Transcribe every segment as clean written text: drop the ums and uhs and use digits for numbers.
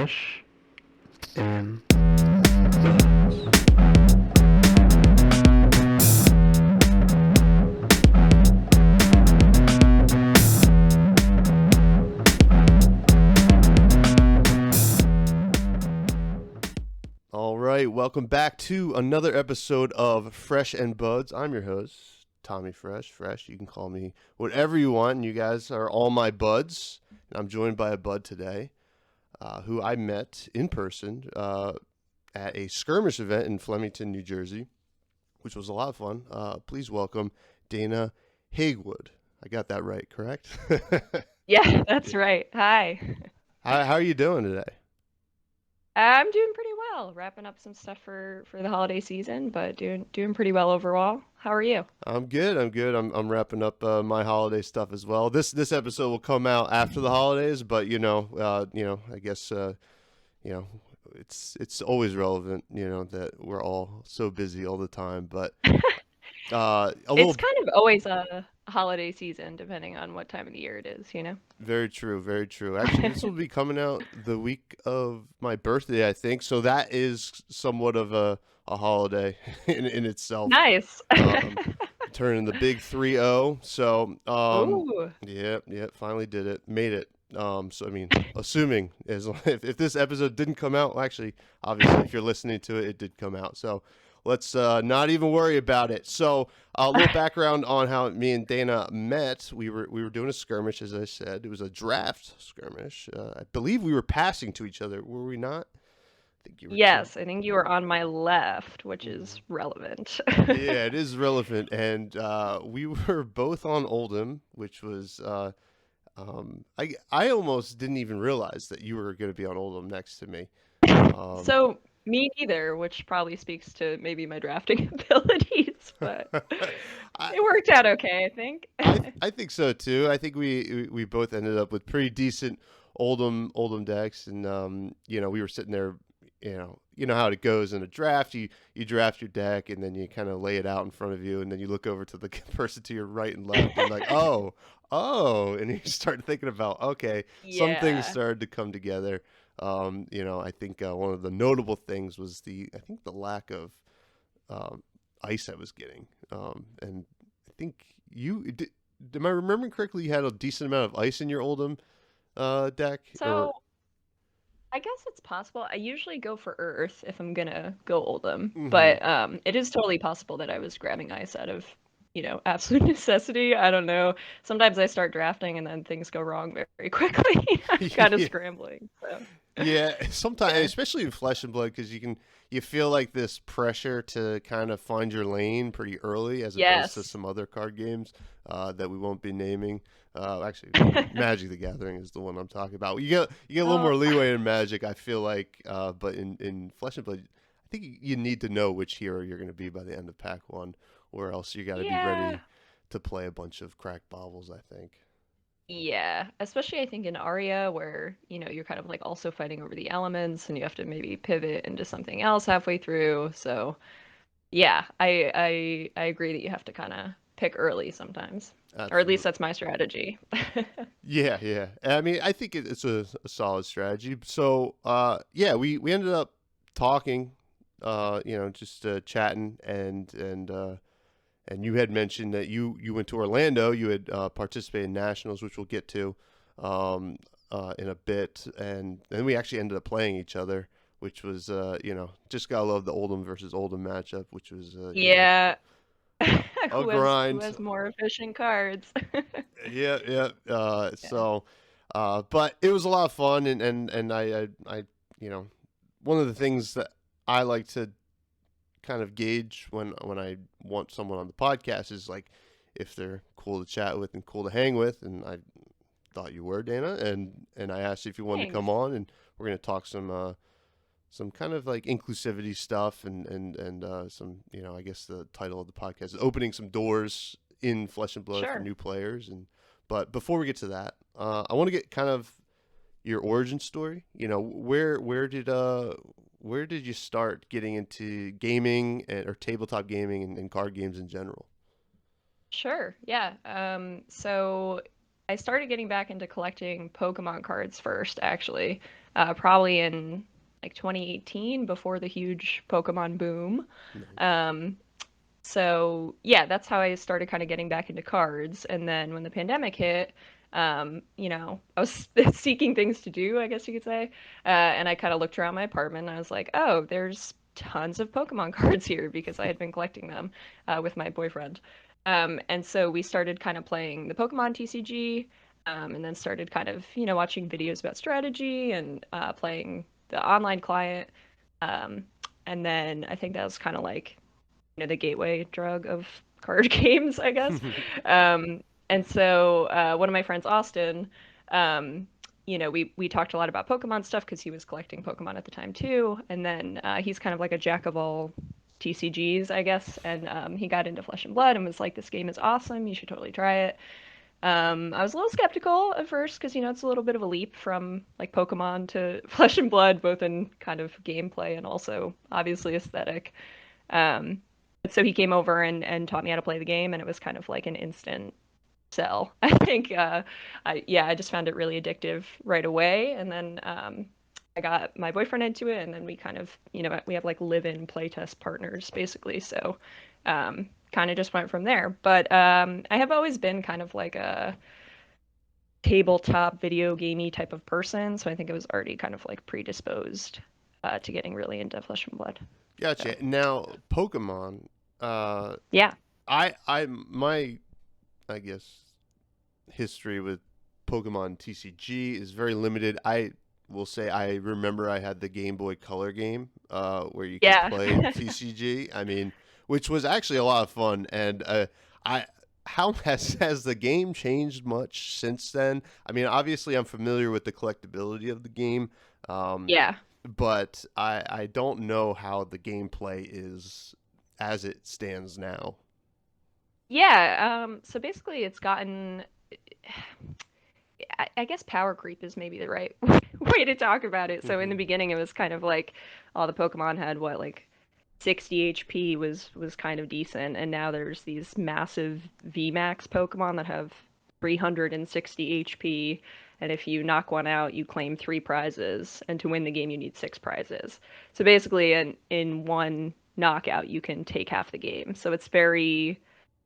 Fresh and Buds. All right, welcome back to another episode of Fresh and Buds. I'm your host, Tommy Fresh. Fresh, you can call me whatever you want, and you guys are all my buds. And I'm joined by a bud today who I met in person at a skirmish event in Flemington, New Jersey, which was a lot of fun. Please welcome Dayna Hagewood. I got that right, correct? Yeah, that's right. Hi. How are you doing today? I'm doing pretty well. Wrapping up some stuff for the holiday season, but doing pretty well overall. How are you? I'm good. I'm wrapping up my holiday stuff as well. This episode will come out after the holidays, but I guess you know, it's always relevant. That we're all so busy all the time. But a It's little kind of always a holiday season, depending on what time of the year it is, you know? very true, very true. Actually, this will be coming out the week of my birthday, I think. So that is somewhat of a holiday in itself. Nice. Um, Turning the big 3-0. So, Ooh. yeah, finally did it, made it. So I mean, assuming if this episode didn't come out, well, actually, obviously, if you're listening to it, it did come out. So let's not even worry about it. So a little background on how me and Dayna met. We were doing a skirmish, as I said. It was a draft skirmish. I believe we were passing to each other, were we not? I think you were too. Yes, I think you were on my left, which is relevant. Yeah, it is relevant, and we were both on Oldham, which was I almost didn't even realize that you were going to be on Oldham next to me. Um, So, me neither, which probably speaks to maybe my drafting abilities, but I it worked out okay, I think. I think so too. I think we both ended up with pretty decent Oldham decks, and we were sitting there. You know how it goes in a draft. You draft your deck, and then you kind of lay it out in front of you, and then you look over to the person to your right and left, and like, oh, and you start thinking about, okay, some things Yeah. started to come together. I think one of the notable things was the lack of um, ice I was getting, and I think am I remembering correctly? You had a decent amount of ice in your Oldham deck, or So, I guess it's possible. I usually go for Earth if I'm gonna go Oldham, hmm but it is totally possible that I was grabbing ice out of, absolute necessity. I don't know. Sometimes I start drafting and then things go wrong very quickly. I'm kind of yeah, scrambling. So, yeah. Sometimes, yeah. especially in Flesh and Blood, because you feel like this pressure to kind of find your lane pretty early, as opposed to Yes. some other card games that we won't be naming. Actually, Magic the Gathering is the one I'm talking about. You get a little more Oh, leeway in Magic, I feel like, but in Flesh and Blood, I think you need to know which hero you're going to be by the end of pack one, or else you got to be yeah. ready to play a bunch of cracked baubles, I think. Yeah, especially I think in Aria where, you're kind of like also fighting over the elements and you have to maybe pivot into something else halfway through. So, yeah, I agree that you have to kind of pick early sometimes, or at least Absolutely. that's my strategy. Yeah, yeah. I mean, I think it's a solid strategy. So, yeah, we ended up talking, just chatting, and you had mentioned that you went to Orlando. You had participated in nationals, which we'll get to in a bit, and then we actually ended up playing each other, which was just gotta love the Oldham versus Oldham matchup, which was Yeah, a who grind. has more efficient cards? Yeah, yeah. Yeah. But it was a lot of fun, and I, you know, one of the things that I like to kind of gauge when I want someone on the podcast is like if they're cool to chat with and cool to hang with, and I thought you were, Dana, and I asked you if you wanted to come Thanks. on, and we're gonna talk some kind of like inclusivity stuff and some I guess the title of the podcast is opening some doors in Flesh and Blood for Sure. new players. And but before we get to that, I want to get kind of your origin story. Where did you start getting into gaming or tabletop gaming and card games in general? Sure. Yeah. So I started getting back into collecting Pokemon cards first, actually. probably in like 2018 before the huge Pokemon boom. Nice. Um, so yeah, that's how I started kind of getting back into cards. And then when the pandemic hit, I was seeking things to do, I guess you could say. And I kind of looked around my apartment and I was like, oh, there's tons of Pokemon cards here because I had been collecting them with my boyfriend. And so we started kind of playing the Pokemon TCG, and then started kind of, watching videos about strategy and playing the online client. Um, and then I think that was kind of like the gateway drug of card games, I guess. And so one of my friends, Austin, we talked a lot about Pokemon stuff because he was collecting Pokemon at the time too. And then he's kind of like a jack of all TCGs, I guess. And he got into Flesh and Blood and was like, "This game is awesome. You should totally try it." I was a little skeptical at first because it's a little bit of a leap from like Pokemon to Flesh and Blood, both in kind of gameplay and also obviously aesthetic. Um, so he came over and taught me how to play the game, and it was kind of like an instant sell. I think, I just found it really addictive right away, and then I got my boyfriend into it, and then we kind of, we have like live-in playtest partners basically. So, kind of just went from there. But I have always been kind of like a tabletop video gamey type of person, so I think it was already kind of like predisposed to getting really into Flesh and Blood. So Gotcha. Now, Pokemon. yeah. My I guess history with Pokemon TCG is very limited. I will say I remember I had the Game Boy Color game where you could Yeah. play TCG. I mean, which was actually a lot of fun. And I how has the game changed much since then? I mean, obviously I'm familiar with the collectability of the game, um, Yeah. but I don't know how the gameplay is as it stands now. Yeah, so basically it's gotten I guess power creep is maybe the right way to talk about it. So in the Hmm. beginning it was kind of like all the Pokemon had what like 60 HP was kind of decent, and now there's these massive VMAX Pokemon that have 360 HP, and if you knock one out, you claim three prizes, and to win the game you need six prizes. So basically in one knockout you can take half the game. So it's very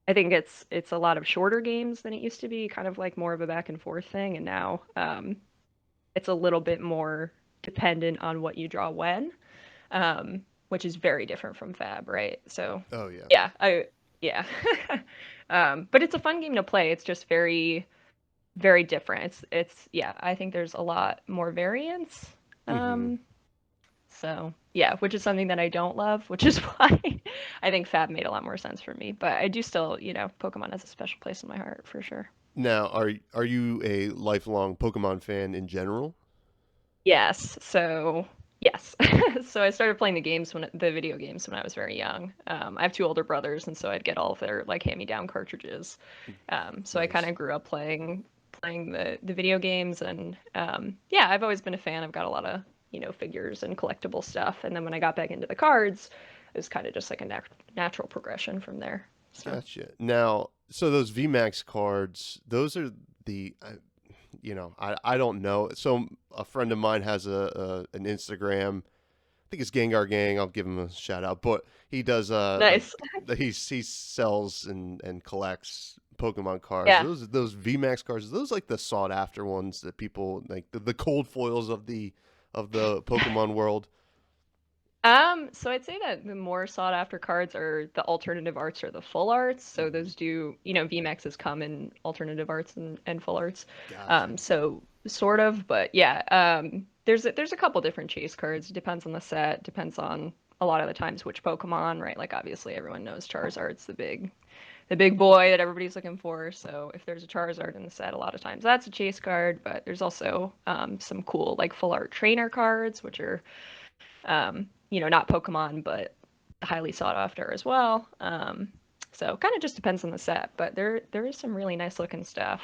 I think it's a lot of shorter games than it used to be, kind of like more of a back and forth thing, and now it's a little bit more dependent on what you draw when, which is very different from Fab, right? So, Oh yeah. yeah, yeah, but it's a fun game to play. It's just very very different. It's yeah, I think there's a lot more variance. Hmm. Um, so yeah, which is something that I don't love, which is why I think Fab made a lot more sense for me. But I do still, Pokemon has a special place in my heart for sure. Now, are you a lifelong Pokemon fan in general? Yes, so yes. So I started playing the video games when I was very young. I have two older brothers, and so I'd get all of their like hand-me-down cartridges. So I kind Nice. of grew up playing the video games, and yeah, I've always been a fan. I've got a lot of figures and collectible stuff. And then when I got back into the cards, it was kind of just like a natural progression from there. So Gotcha. Now, so those VMAX cards, those are I don't know. So a friend of mine has a an Instagram. I think it's Gengar Gang. I'll give him a shout out. But he does like nice. he sells and collects Pokemon cards. Yeah. Those VMAX cards, those like the sought after ones that people like the cold foils of the Pokemon world. So I'd say that the more sought after cards are the alternative arts or the full arts. So Hmm. those do, VMAXs come in alternative arts and full arts. Gotcha. So sort of, but yeah, there's a couple different chase cards. Depends on the set, depends on a lot of the times which Pokemon, right? Like obviously everyone knows Charizard's the big boy that everybody's looking for. So if there's a Charizard in the set, a lot of times that's a chase card. But there's also some cool like full art trainer cards, which are not Pokemon, but highly sought after as well. So kind of just depends on the set, but there is some really nice looking stuff.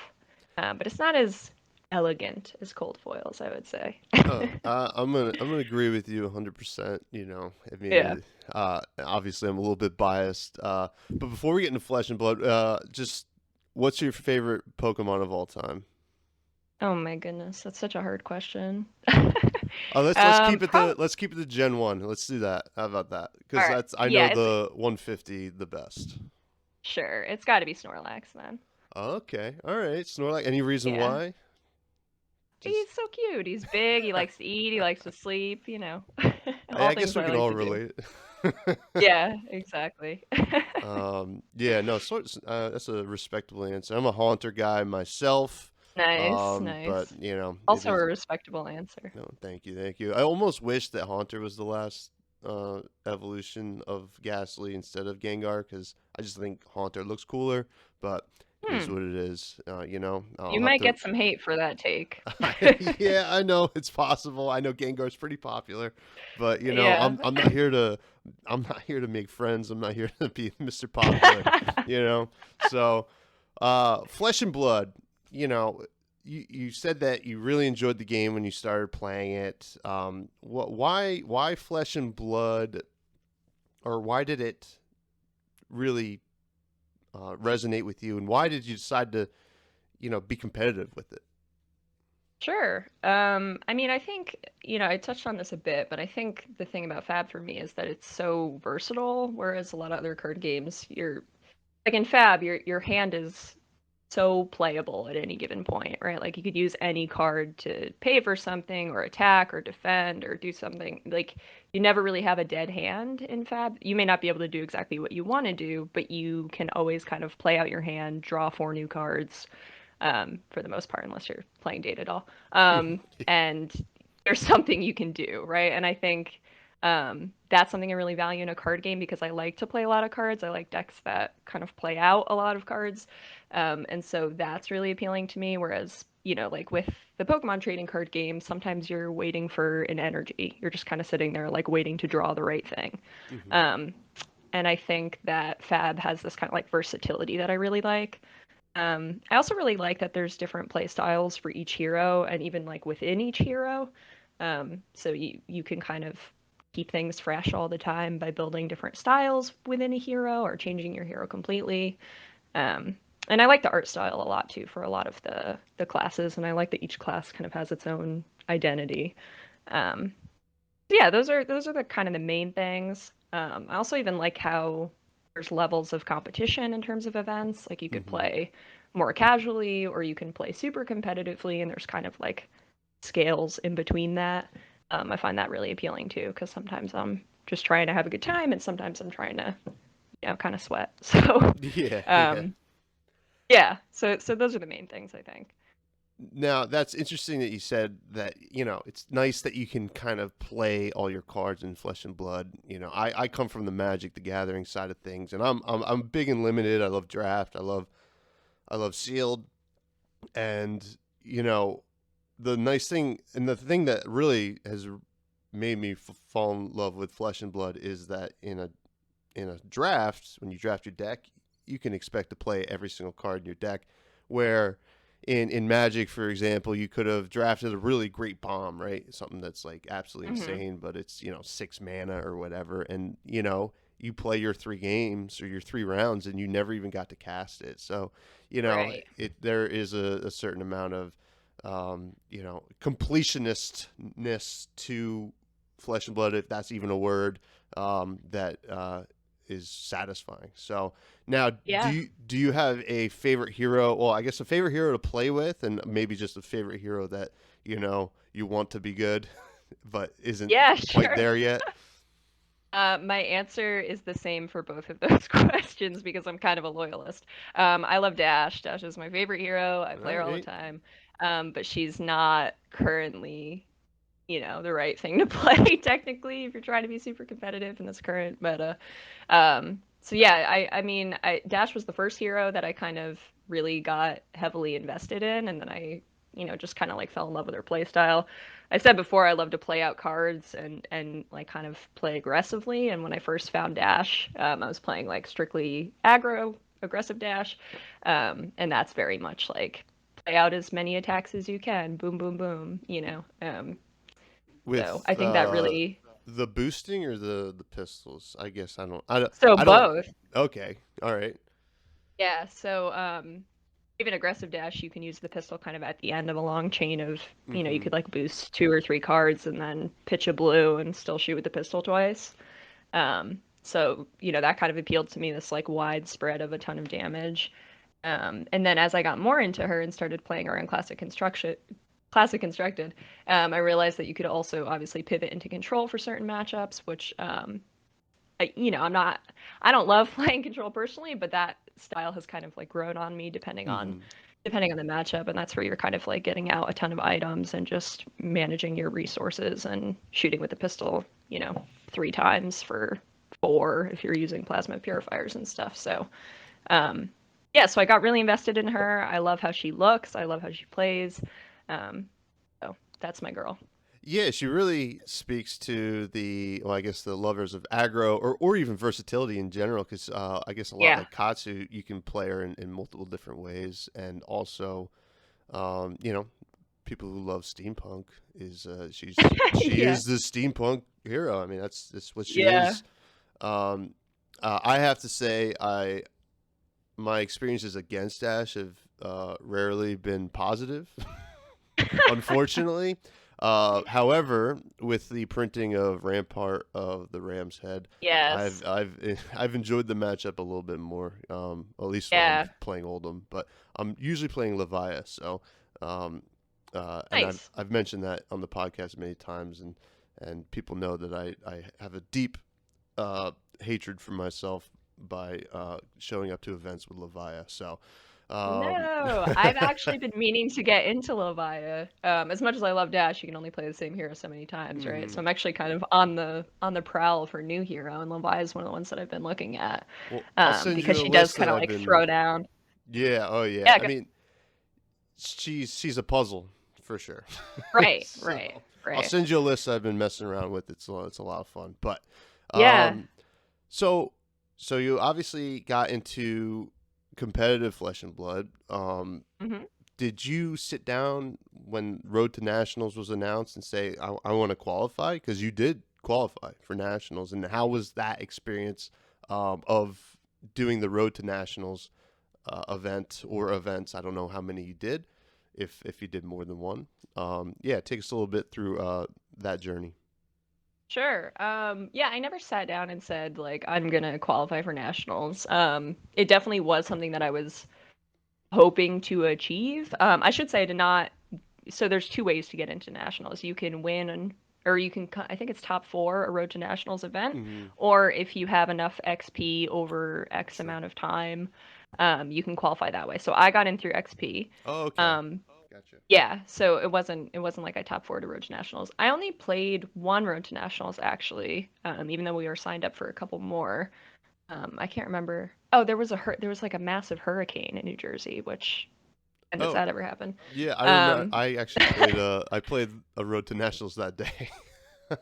But it's not as elegant as cold foils, I would say. I'm gonna agree with you 100%. I Yeah. mean, obviously I'm a little bit biased. But before we get into Flesh and Blood, just what's your favorite Pokemon of all time? Oh my goodness, that's such a hard question. Probably Let's keep it to Gen 1. Let's do that. How about that? all Because right. that's I know Yeah, it's the 150 the best. sure. It's got to be Snorlax then. Okay. All right. Snorlax. Any reason Yeah. why? Just He's so cute. He's big. He likes to eat. He likes to sleep. I All guess things we I can like all to do. relate. Yeah, exactly. Yeah, no, that's a respectable answer. I'm a Haunter guy myself. Nice, But nice. it Also a is. respectable answer. No, thank you, thank you. I almost wish that Haunter was the last evolution of Ghastly instead of Gengar because I just think Haunter looks cooler. But it is Hmm. what it is. You I'll have might to. get some hate for that take. Yeah, I know it's possible. I know Gengar's pretty popular, but Yeah. I'm not here to make friends. I'm not here to be Mr. Popular. You know, so Flesh and Blood. You know, you said that you really enjoyed the game when you started playing it. Why Flesh and Blood, or why did it really resonate with you, and why did you decide to be competitive with it? Sure. I mean, I think, I touched on this a bit, but I think the thing about Fab for me is that it's so versatile, whereas a lot of other card games, you're like in Fab, your hand is so playable at any given point, right? Like you could use any card to pay for something or attack or defend or do something. Like you never really have a dead hand in Fab. You may not be able to do exactly what you want to do, but you can always kind of play out your hand, draw four new cards, for the most part, unless you're playing Data Doll. And there's something you can do, right? And I think that's something I really value in a card game because I like to play a lot of cards. I like decks that kind of play out a lot of cards. And so that's really appealing to me. Whereas, like with the Pokemon trading card game, sometimes you're waiting for an energy. You're just kind of sitting there, like waiting to draw the right thing. Hmm. Um, and I think that Fab has this kind of like versatility that I really like. I also really like that there's different play styles for each hero, and even like within each hero. So you can kind of keep things fresh all the time by building different styles within a hero or changing your hero completely. Um, and I like the art style a lot too for a lot of the classes, and I like that each class kind of has its own identity. Um, yeah, those are the kind of the main things. I also even like how there's levels of competition in terms of events. Like you could Hmm. play more casually or you can play super competitively, and there's kind of like scales in between that. I find that really appealing too, because sometimes I'm just trying to have a good time, and sometimes I'm trying to, kind of sweat. So, Yeah, yeah. um, yeah. So those are the main things I think. Now, that's interesting that you said that, it's nice that you can kind of play all your cards in Flesh and Blood. I come from the Magic the Gathering side of things, and I'm big and limited. I love draft. I love sealed. And, the nice thing and the thing that really has made me fall in love with Flesh and Blood is that in a draft, when you draft your deck, you can expect to play every single card in your deck. Where in Magic, for example, you could have drafted a really great bomb, right? Something that's like absolutely Hmm. insane, but it's 6 mana or whatever, and you play your 3 games or your 3 rounds, and you never even got to cast it. So Right. there is a certain amount of completionistness to Flesh and Blood, if that's even a word, that is satisfying. So now, Yeah. do you have a favorite hero? Well, I guess a favorite hero to play with, and maybe just a favorite hero that you want to be good, but isn't Yeah, quite sure. there yet. My answer is the same for both of those questions because I'm kind of a loyalist. I love Dash. Dash is my favorite hero. I All play her all the right. time. But she's not currently, the right thing to play technically if you're trying to be super competitive in this current meta. So yeah, I mean, Dash was the first hero that I kind of really got heavily invested in, and then I, just kind of like fell in love with her play style. I said before I love to play out cards and like kind of play aggressively. And when I first found Dash, I was playing like strictly aggro, aggressive Dash, and that's very much like play out as many attacks as you can, boom, boom, boom. So With I think that really the boosting or the pistols? I guess I don't. so I don't. both. Okay. All right. Yeah, so even aggressive dash, you can use the pistol kind of at the end of a long chain of, you Mm-hmm. could like boost 2 or 3 cards and then pitch a blue and still shoot with the pistol twice. So, that kind of appealed to me, this like widespread of a ton of damage. And then as I got more into her and started playing around Classic Constructed, I realized that you could also obviously pivot into control for certain matchups, which I don't love playing control personally, but that style has kind of like grown on me Mm-hmm. depending on the matchup, and that's where you're kind of like getting out a ton of items and just managing your resources and shooting with the pistol, 3 times for 4 if you're using plasma purifiers and stuff. So, yeah, so I got really invested in her. I love how she looks. I love how she plays. Um, so that's my girl. Yeah, she really speaks to well, I guess the lovers of aggro or even versatility in general, because I guess a lot Yeah. like Katsu, you can play her in multiple different ways, and also, you know, people who love steampunk she Yeah. is the steampunk hero. I mean, that's what she Yeah. is. Um, I have to say, my experiences against Ash have rarely been positive, unfortunately. However, with the printing of Rampart of the Ram's Head, Yes. I've enjoyed the matchup a little bit more. At least when I'm Yeah. playing Oldham, but I'm usually playing Leviah. So, um, and I've Nice. I've mentioned that on the podcast many times, and people know that I have a deep hatred for myself by showing up to events with Leviah. So. No, I've actually been meaning to get into Leviah. As much as I love Dash, you can only play the same hero so many times, right? So Mhm. I'm actually kind of on the prowl for new hero, and Leviah is one of the ones that I've been looking at. Well, I'll send Because you a she does list that kind of I've like been. throw down. Yeah. Oh, yeah. Yeah, I mean, she's a puzzle for sure. right, right, So I'll right. send you a list I've been messing around with. It's a lot of fun. But Yeah. um, so so you obviously got into competitive Flesh and Blood. hmm Did you sit down when Road to Nationals was announced and say I want to qualify? Because you did qualify for nationals, and how was that experience of doing the Road to Nationals event or events? I don't know how many you did, if you did more than one. Yeah, take us a little bit through that journey. Sure. Yeah, I never sat down and said like I'm gonna qualify for nationals. It definitely was something that I was hoping to achieve. I should say I did not. So there's 2 ways to get into nationals. You can win or you can, I think it's top 4, a road to nationals event, Mm-hmm. or if you have enough XP over X Sure. amount of time, you can qualify that way. So I got in through XP. Oh, okay. Um, Gotcha. yeah, so it wasn't like I top 4 to road to nationals. I only played one road to nationals actually, even though we were signed up for a couple more. I can't remember. Oh, there was like a massive hurricane in New Jersey, which when does Oh, that ever happen? yeah. I remember. Um, I actually played. I played a Road to Nationals that day.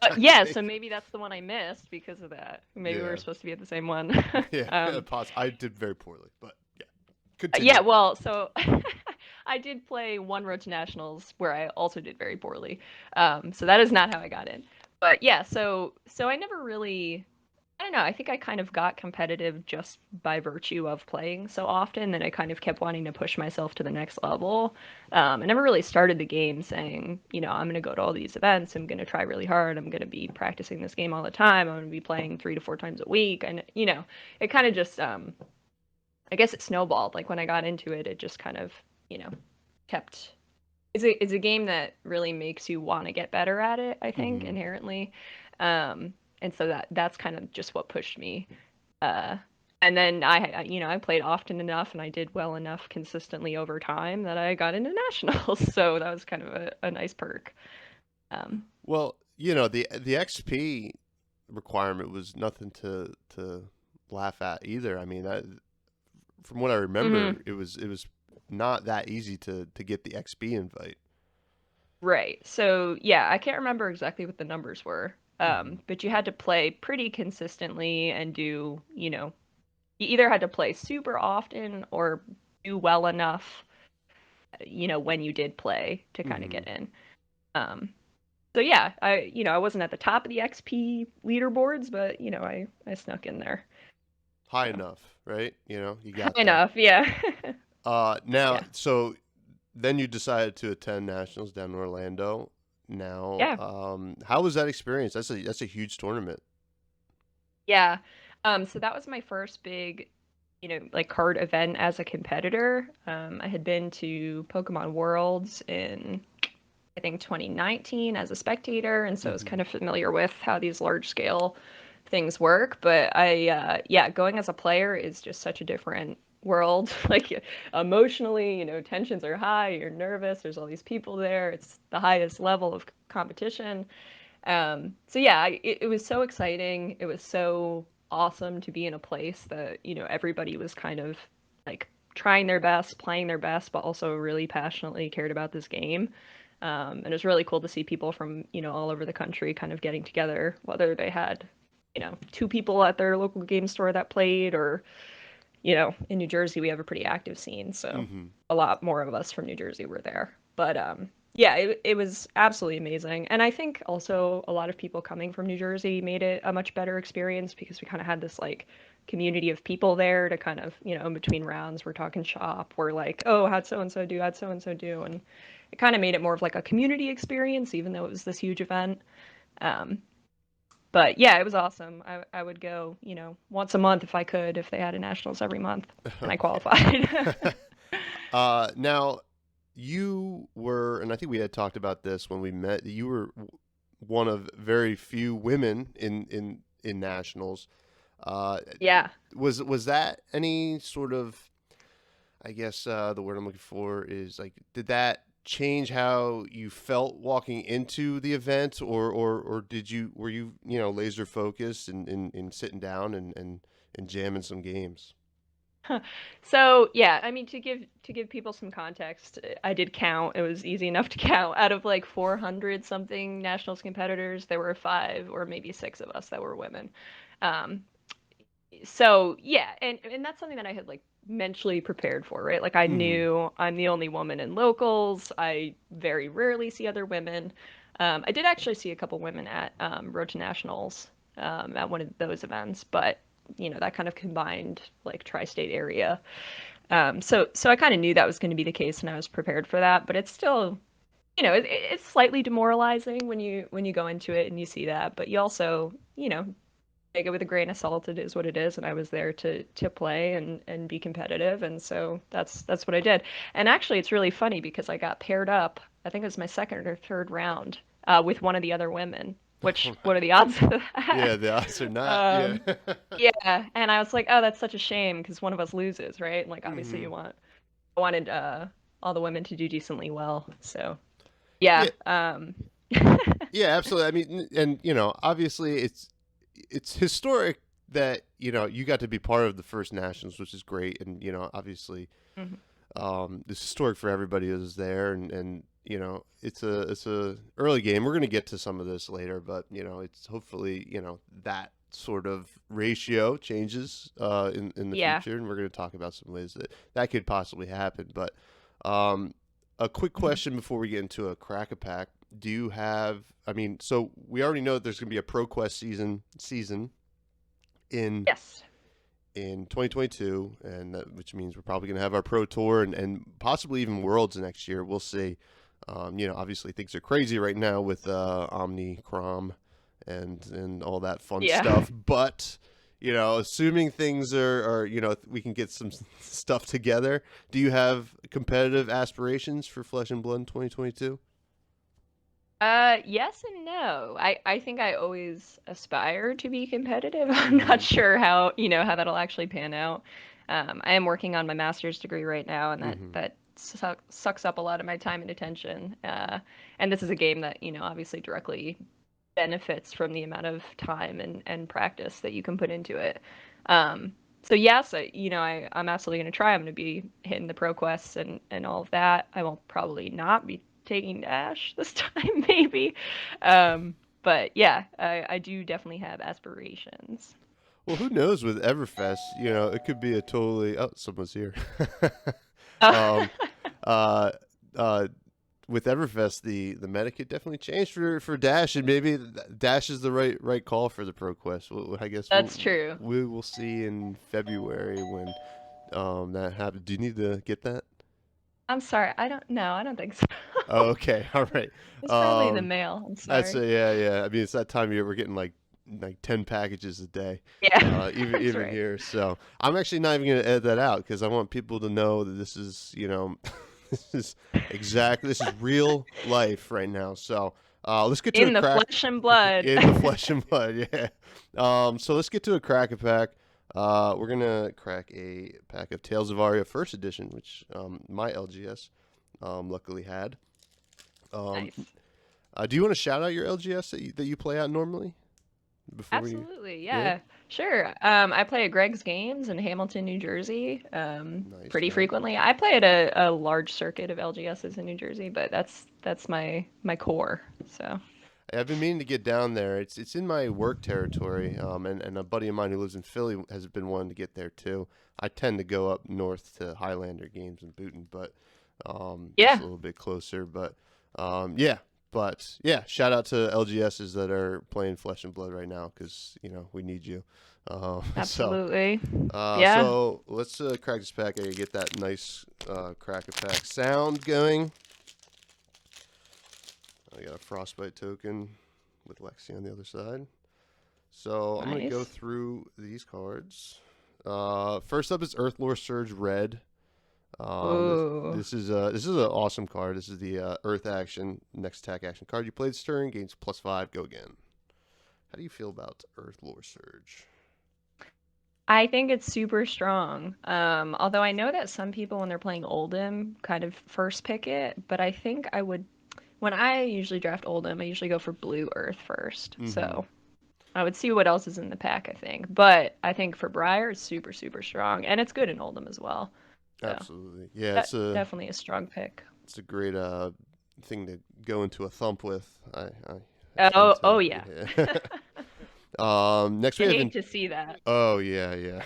I yeah, so think. maybe that's the one I missed because of that. Maybe we were Yeah. supposed to be at the same one. Yeah. um, I did very poorly, but yeah. yeah, Continue. well, so I did play one Road to Nationals where I also did very poorly. So that is not how I got in. But yeah, so I never really, I don't know. I think I kind of got competitive just by virtue of playing so often that I kind of kept wanting to push myself to the next level. I never really started the game saying, I'm going to go to all these events. I'm going to try really hard. I'm going to be practicing this game all the time. I'm going to be playing 3 to 4 times a week. And, it kind of just, I guess it snowballed. Like when I got into it, it just kind of, you know, kept. It's a game that really makes you want to get better at it, I think, Mm-hmm. inherently. And so that's kind of just what pushed me. Uh, and then I played often enough and I did well enough consistently over time that I got into nationals. So that was kind of a nice perk. Um, Well, the XP requirement was nothing to laugh at either. I mean, from what I remember, mhm. it was not that easy to get the XP invite. Right. So yeah, I can't remember exactly what the numbers were. Mm-hmm. But you had to play pretty consistently and you either had to play super often or do well enough, when you did play to kind of Mm-hmm. get in. Um, so yeah, I wasn't at the top of the XP leaderboards, but I snuck in there. High So enough, right? You got that. enough, yeah. Now, Yeah. so then you decided to attend nationals down in Orlando. Now, Yeah. how was that experience? That's a huge tournament. Yeah. So that was my first big, like card event as a competitor. I had been to Pokemon Worlds in, I think, 2019 as a spectator, and so I was Hmm. kind of familiar with how these large scale things work. But yeah, going as a player is just such a different world. Like emotionally, tensions are high, you're nervous, there's all these people there, it's the highest level of competition. So yeah, it was so exciting. It was so awesome to be in a place that, everybody was kind of like trying their best, playing their best, but also really passionately cared about this game. And it was really cool to see people from, all over the country kind of getting together, whether they had, two people at their local game store that played, or, in New Jersey, we have a pretty active scene. So Hmm. a lot more of us from New Jersey were there. But yeah, it was absolutely amazing. And I think also a lot of people coming from New Jersey made it a much better experience because we kind of had this like community of people there to kind of, in between rounds, we're talking shop. We're like, oh, how'd so and so do? How'd so and so do? And it kind of made it more of like a community experience, even though it was this huge event. Um, but yeah, it was awesome. I would go, once a month if I could, if they had a nationals every month, and I qualified. Okay. Now you were, and I think we had talked about this when we met. You were one of very few women in nationals. Uh, Yeah. was that any sort of, I guess the word I'm looking for is like, did that change how you felt walking into the event, or did you were you laser focused in sitting down and jamming some games? So yeah, I mean to give people some context, I did count. It was easy enough to count. Out of like 400 something nationals competitors, there were five or maybe six of us that were women. Um, so yeah, and that's something that I had like mentally prepared for, right? Like I Hmm. knew I'm the only woman in locals. I very rarely see other women. I did actually see a couple women at Road to Nationals at one of those events, but that kind of combined like tri-state area. So I kind of knew that was going to be the case, and I was prepared for that. But it's still, it's slightly demoralizing when you go into it and you see that. But you also, take it with a grain of salt. It is what it is, and I was there to play and be competitive, and so that's what I did. And actually, it's really funny because I got paired up. I think it was my second or third round with one of the other women. Which what are the odds of that? Yeah, the odds are not. Yeah. Um, yeah, and I was like, oh, that's such a shame because one of us loses, right? And like obviously Hmm. I wanted all the women to do decently well. So yeah, Yeah. Yeah, absolutely. I mean, and obviously it's historic that you got to be part of the first nationals, which is great, and obviously Mhm. it's historic for everybody who's there, and it's a early game. We're gonna get to some of this later, but it's hopefully that sort of ratio changes in the Yeah. future, and we're gonna talk about some ways that could possibly happen. But um, a quick Mhm. question before we get into a crack a pack: do you have? I mean, so we already know that there's gonna be a ProQuest season in Yes. in 2022, and which means we're probably going to have our pro tour and possibly even worlds next year. We'll see. Obviously things are crazy right now with Omnicrom and all that fun Yeah. stuff. But assuming things are we can get some stuff together. Do you have competitive aspirations for Flesh and Blood in 2022? Yes and no. I think I always aspire to be competitive. I'm not Mm-hmm. sure how that'll actually pan out. I am working on my master's degree right now, and that Mm-hmm. that sucks up a lot of my time and attention. And this is a game that, obviously directly benefits from the amount of time and practice that you can put into it. So yes, I'm absolutely going to try. I'm going to be hitting the pro quests and all of that. I will probably not be taking Dash this time, maybe. But yeah, I do definitely have aspirations. Well, who knows with Everfest? It could be a totally. Oh, someone's here. um, uh, uh, with Everfest, the meta could definitely change for Dash, and maybe Dash is the right call for the ProQuest. I guess That's true. we will see in February when that happened. Do you need to get that? I'm sorry. I don't know. I don't think so. Oh, okay. All right. It's probably the Um, mail. I'm that's sorry. yeah. I mean, it's that time of year we're getting like 10 packages a day, Yeah, even that's even right. here. So I'm actually not even gonna edit that out because I want people to know that this is this is real life right now. So let's get to a In the crack flesh and blood. in the flesh and blood. Yeah. So let's get to a crack a pack. We're gonna crack a pack of Tales of Aria First Edition, which my LGS luckily had. Um, Nice. do you want to shout out your LGS that you play out normally? Before we, Absolutely, yeah, yeah, sure. I play at Greg's Games in Hamilton, New Jersey, nice, pretty nice. frequently. I play at a large circuit of LGSs in New Jersey, but that's my core. So I've been meaning to get down there. It's in my work territory, and a buddy of mine who lives in Philly has been wanting to get there too. I tend to go up north to Highlander games in Booton, but just yeah, a little bit closer. But yeah, shout out to LGSs that are playing Flesh and Blood right now because we need you. So absolutely, yeah, so let's crack this pack and get that nice crack a pack sound going. I got a frostbite token with Lexi on the other side. So I'm gonna go nice. through these cards. First up is Earthlore Surge Red. Ooh, This is an awesome card. This is the Earth action next attack action card. You play this turn, gains +5. Go again. How do you feel about Earthlore Surge? I think it's super strong. Although I know that some people when they're playing Oldhim kind of first pick it, but I think I would when I usually draft Oldhim, I usually go for blue Earth first. Mm-hmm. So I would see what else is in the pack, I think. But I think for Briar, it's super, super strong. And it's good in Oldham as well. So Absolutely. Yeah, that definitely a strong pick. it's a great thing to go into a thump with. I tend Oh, to. oh yeah. Yeah. Next we You have hate to see that. oh yeah.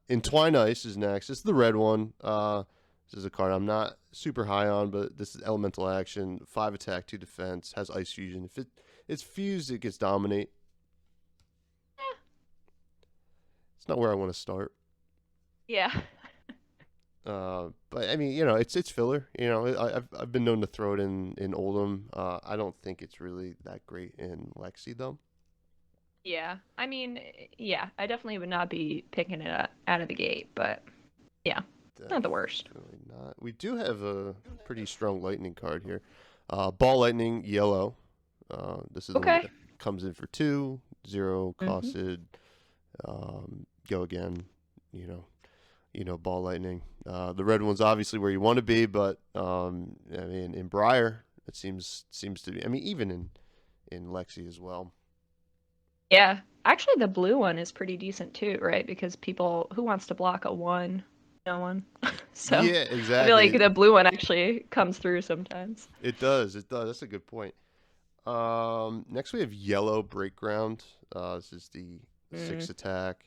Entwine Ice is next. It's the red one. This is a card I'm not super high on, but this is elemental action, 5 attack, 2 defense, has ice fusion. If it's fused, it gets dominate. It's not where I want to start. Yeah. But I mean, it's filler. I've been known to throw it in Oldham. I don't think it's really that great in Lexi though. Yeah. I mean, yeah, I definitely would not be picking it out of the gate, but yeah, not the worst. Definitely not. We do have a pretty strong lightning card here. Ball lightning yellow. This is the one Okay. that comes in for 2, 0 Hmm. costed. Go again. Ball lightning. The red one's obviously where you want to be, but I mean, in Briar, it seems to be. I mean, even in Lexi as well. Yeah. Actually, the blue one is pretty decent too, right? Because people who wants to block a one, no one. So Yeah, I feel like exactly. the blue one actually comes through sometimes. It does. It does. That's a good point. Next we have yellow breakground. This is the Mm. 6 attack.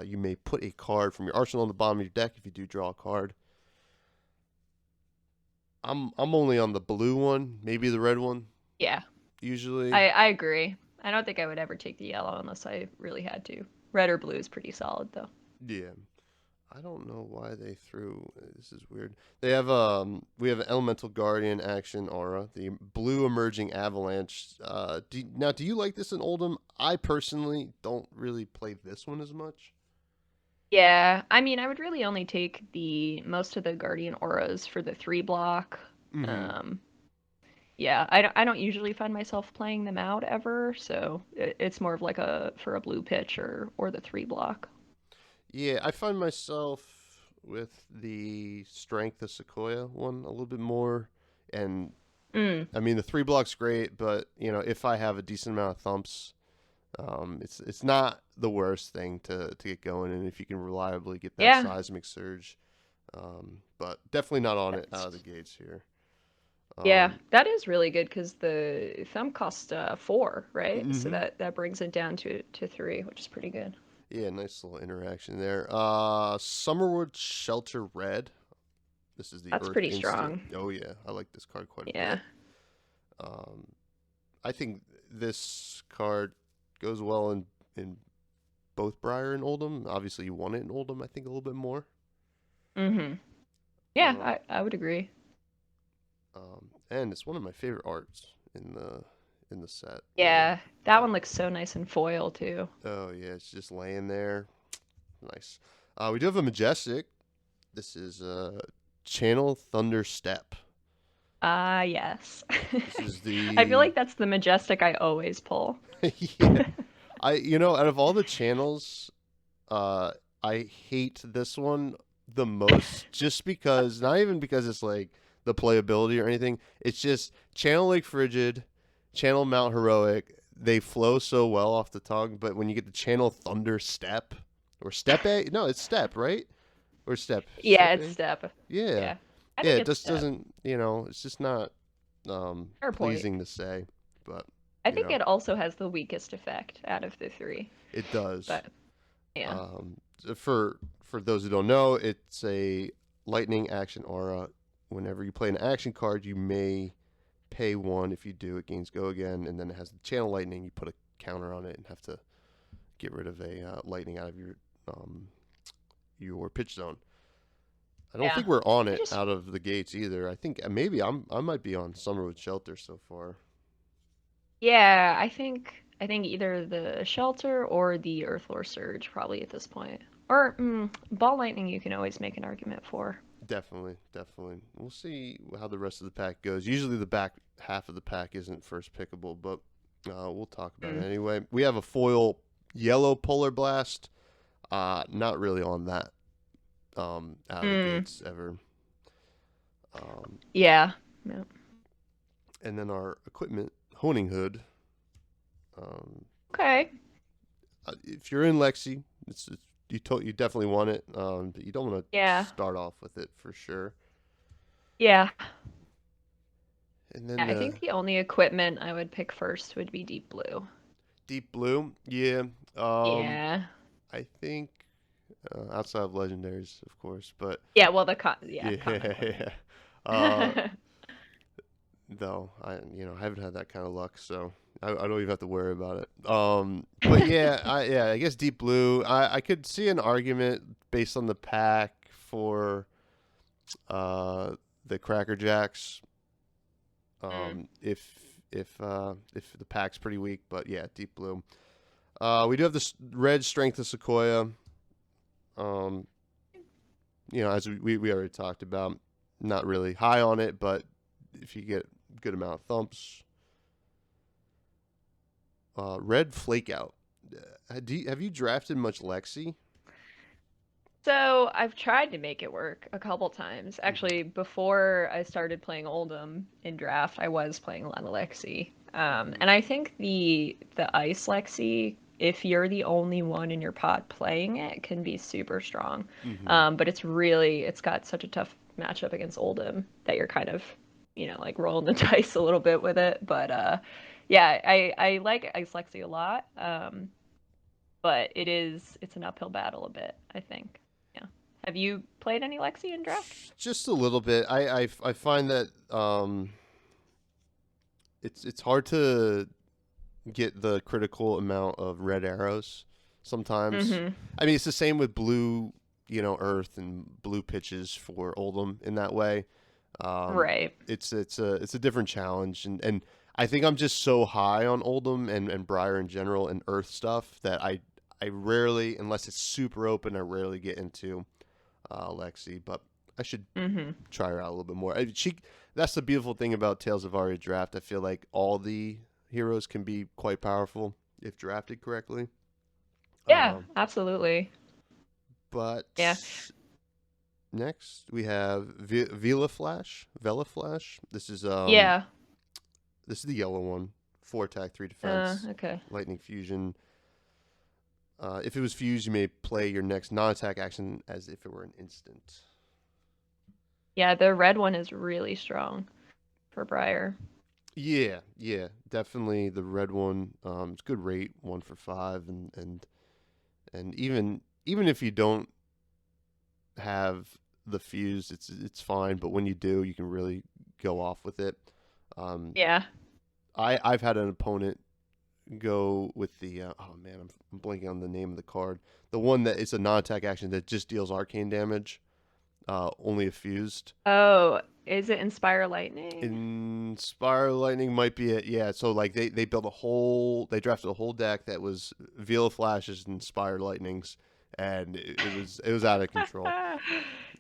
You may put a card from your arsenal on the bottom of your deck if you do draw a card. I'm only on the blue one, maybe the red one Yeah, usually. I agree. I don't think I would ever take the yellow unless I really had to. Red or blue is pretty solid though. Yeah. I don't know why they threw. This is weird. They have we have an elemental guardian action aura, the blue emerging avalanche. Do you like this in Oldham? I personally don't really play this one as much. Yeah, I mean, I would really only take the most of the guardian auras for the 3 block. Mm-hmm. Um, yeah, I don't usually find myself playing them out ever, so it's more of like a for a blue pitch or the 3 block. Yeah, I find myself with the strength of Sequoia one a little bit more, and Mm, I mean the 3 block's great, but if I have a decent amount of thumps, it's not the worst thing to get going, and if you can reliably get that yeah, seismic surge, but definitely not on it out of the that's gates here. yeah, Um, that is really good because the thumb costs 4, right? So hmm that brings it down to 3, which is pretty good. Yeah, nice little interaction there. Summerwood Shelter Red. This is the That's Earth pretty instant. strong. Oh yeah, I like this card quite a Yeah. bit. Um, I think this card goes well in both Briar and Oldham. Obviously, you want it in Oldham, I think, a little bit more. Mm-hmm. Yeah, Um, I would agree. and it's one of my favorite arts in the set. Really. Yeah, that one looks so nice in foil too. Oh yeah, it's just laying there. Nice. We do have a majestic. This is Channel Thunder Step. Ah, yes. This is I feel the like that's the majestic I always pull. yeah. Out of all the channels, uh, I hate this one the most, just because not even because it's like the playability or anything. It's just Channel Lake Frigid, Channel Mount Heroic. They flow so well off the tongue, but when you get the Channel Thunder Step or Step A, no, it's Step, right? Or Step Yeah, Step it's A. step. Yeah, Yeah, I yeah. think It it's just step. doesn't, it's just not Fair point. pleasing to say, but I think it also has the weakest effect out of the three, it does. but yeah. For those who don't know, it's a lightning action aura. Whenever you play an action card, you may pay 1. If you do, it gains go again, and then it has the channel lightning. You put a counter on it and have to get rid of a lightning out of your pitch zone. I don't Yeah. think we're on I it just out of the gates either. I think maybe I might be on Summerwood Shelter so far. Yeah, I think either the shelter or the Earthlore Surge probably at this point. Or Ball Lightning you can always make an argument for. Definitely, definitely. We'll see how the rest of the pack goes. Usually the back half of the pack isn't first pickable, but we'll talk about it Mm. anyway. We have a foil yellow Polar Blast. Not really on that out of the Mm. gates ever. Yeah. No. And then our equipment, Honing Hood. Um, Okay. if you're in Lexi, you definitely want it, but you don't want to Yeah. start off with it for sure. Yeah. And then I the think the only equipment I would pick first would be Deep Blue. Deep Blue, yeah. Yeah. I think outside of legendaries, of course, but Yeah, well yeah, common yeah. equipment. Uh, though I haven't had that kind of luck, so I don't even have to worry about it. But yeah, I guess Deep Blue. I could see an argument based on the pack for the Cracker Jacks. Mm. If the pack's pretty weak, but yeah, Deep Blue. We do have this red Strength of Sequoia. Um, as we already talked about, not really high on it, but if you get a good amount of thumps. Red Flakeout. Have you drafted much Lexi? So I've tried to make it work a couple times. Actually, before I started playing Oldham in draft, I was playing Lenalexi. And I think the Ice Lexi, if you're the only one in your pod playing it, can be super strong. Mm-hmm. But it's got such a tough matchup against Oldham that you're kind of, like rolling the dice a little bit with it. But yeah, I like Ice Lexi a lot. But it's an uphill battle a bit, I think. Yeah. Have you played any Lexi in draft? Just a little bit. I find that it's hard to get the critical amount of red arrows sometimes. Mm-hmm. I mean, it's the same with blue, earth and blue pitches for Oldham in that way. Right. It's a different challenge, and I think I'm just so high on Oldham and Briar in general and earth stuff that I rarely, unless it's super open, I rarely get into Lexi, but I should Mm-hmm. try her out a little bit more. That's the beautiful thing about Tales of Aria draft. I feel like all the heroes can be quite powerful if drafted correctly. Yeah, Um, absolutely. but Yeah. next we have Vela Flash. Vela Flash. Yeah. This is the yellow one. 4 attack, 3 defense. Okay. Lightning fusion. If it was fused, you may play your next non-attack action as if it were an instant. Yeah, the red one is really strong for Briar. Yeah, definitely the red one. It's good rate, 1 for 5, and even if you don't have the fuse, it's fine. But when you do, you can really go off with it. Yeah. I've had an opponent go with the oh man, I'm blanking on the name of the card. The one that is a non-attack action that just deals arcane damage, only if fused. Oh, is it Inspire Lightning? Inspire Lightning might be it. Yeah, so like they built they drafted a whole deck that was Vela Flashes and Inspire Lightnings, and it was out of control.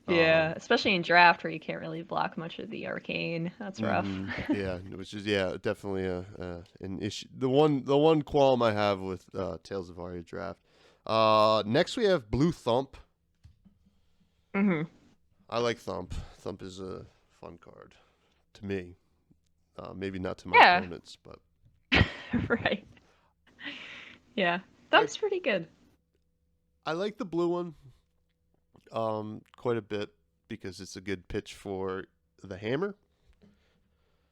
Yeah, especially in draft where you can't really block much of the arcane. That's rough. Yeah, which is definitely an issue. The one qualm I have with Tales of Aria draft. Next we have Blue Thump. hmm I like Thump. Thump is a fun card to me. Maybe not to my Yeah, opponents, but right. Yeah, I Thump's pretty good. I like the blue one quite a bit because it's a good pitch for the hammer.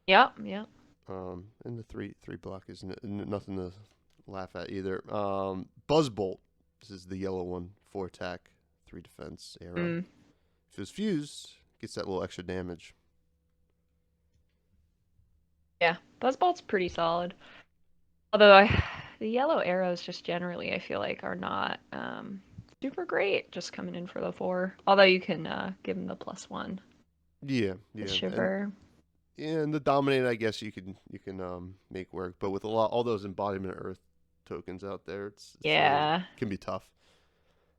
Yep, yep. And the three block is nothing to laugh at either. Buzzbolt. This is the yellow one. 4 attack, 3 defense arrow. Mm. If it's fused, gets that little extra damage. Yeah, Buzzbolt's pretty solid. Although the yellow arrows just generally I feel like are not super great just coming in for the 4. Although you can give them the +1. Yeah, The yeah, shiver. and the dominate. I guess you can make work, but with all those embodiment earth tokens out there, it's really Yeah. can be tough.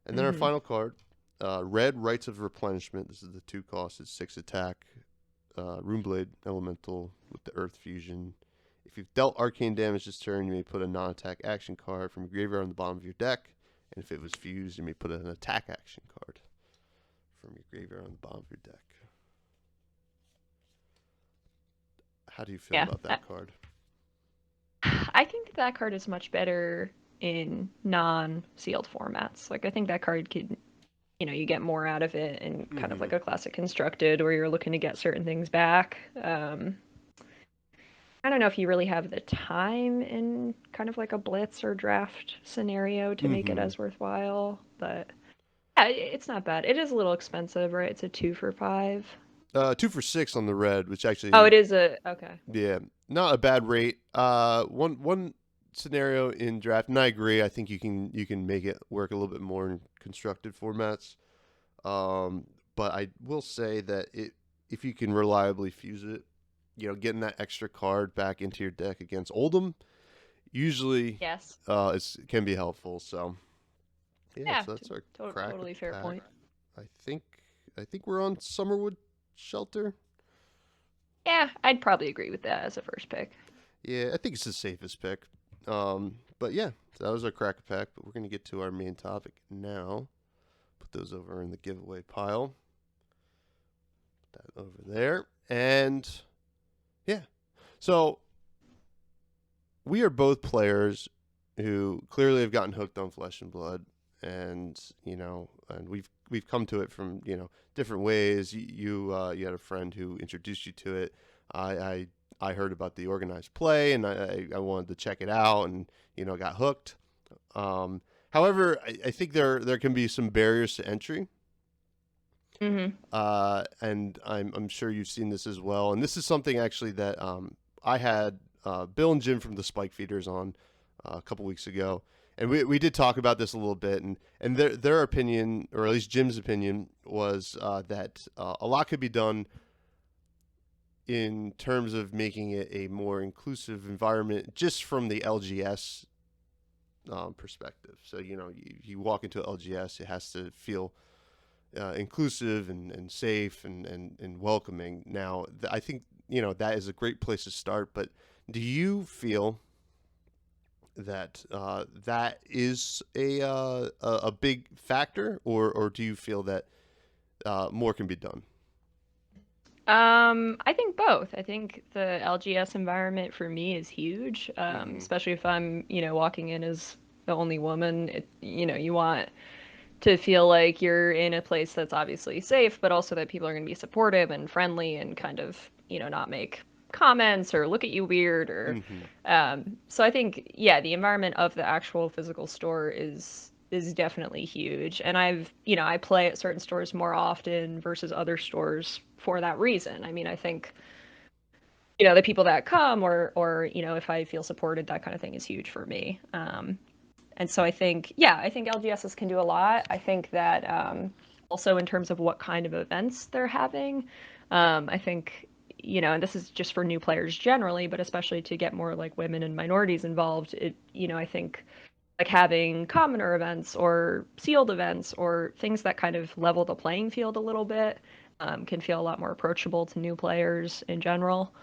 And then our final card, red Rights of Replenishment. This is the 2 cost. It's 6 attack. Runeblade Elemental with the Earth Fusion. If you've dealt arcane damage this turn, you may put a non-attack action card from your graveyard on the bottom of your deck. And if it was fused, you may put an attack action card from your graveyard on the bottom of your deck. How do you feel Yeah. about that card? I think that card is much better in non-sealed formats. Like I think that card could, you get more out of it in kind of like a classic constructed where you're looking to get certain things back. I don't know if you really have the time in kind of like a blitz or draft scenario to make it as worthwhile, but yeah, it's not bad. It is a little expensive, right? It's a 2 for 5. 2 for 6 on the red, which actually Oh, it is okay. yeah, not a bad rate. One scenario in draft, and I agree. I think you can make it work a little bit more in constructed formats. But I will say that if you can reliably fuse it, getting that extra card back into your deck against Oldham usually Yes. can be helpful. So Yeah, so that's our crack totally fair pack. point. I think we're on Summerwood Shelter. Yeah, I'd probably agree with that as a first pick. Yeah, I think it's the safest pick. But yeah, that was our crack pack. But we're gonna get to our main topic now. Put those over in the giveaway pile. Put that over there, and yeah. So we are both players who clearly have gotten hooked on Flesh and Blood, and and we've come to it from different ways. You had a friend who introduced you to it. I heard about the organized play, and I wanted to check it out, and got hooked. However, I think there can be some barriers to entry. And I'm sure you've seen this as well. And this is something actually that I had Bill and Jim from the Spike Feeders on a couple weeks ago, and we did talk about this a little bit. And their opinion, or at least Jim's opinion, was that a lot could be done in terms of making it a more inclusive environment, just from the LGS perspective. So you walk into LGS, it has to feel inclusive and safe and welcoming. Now, I think that is a great place to start. But do you feel that that is a big factor, or do you feel that more can be done? I think both. I think the LGS environment for me is huge, especially if I'm, walking in as the only woman. You want to feel like you're in a place that's obviously safe, but also that people are going to be supportive and friendly and kind of, not make comments or look at you weird or so I think the environment of the actual physical store is definitely huge. And I play at certain stores more often versus other stores for that reason. I mean, I think the people that come, or if I feel supported, that kind of thing is huge for me. And so I think LGSs can do a lot. I think that also in terms of what kind of events they're having, I think, and this is just for new players generally, but especially to get more like women and minorities involved, I think like having commoner events or sealed events or things that kind of level the playing field a little bit can feel a lot more approachable to new players in general.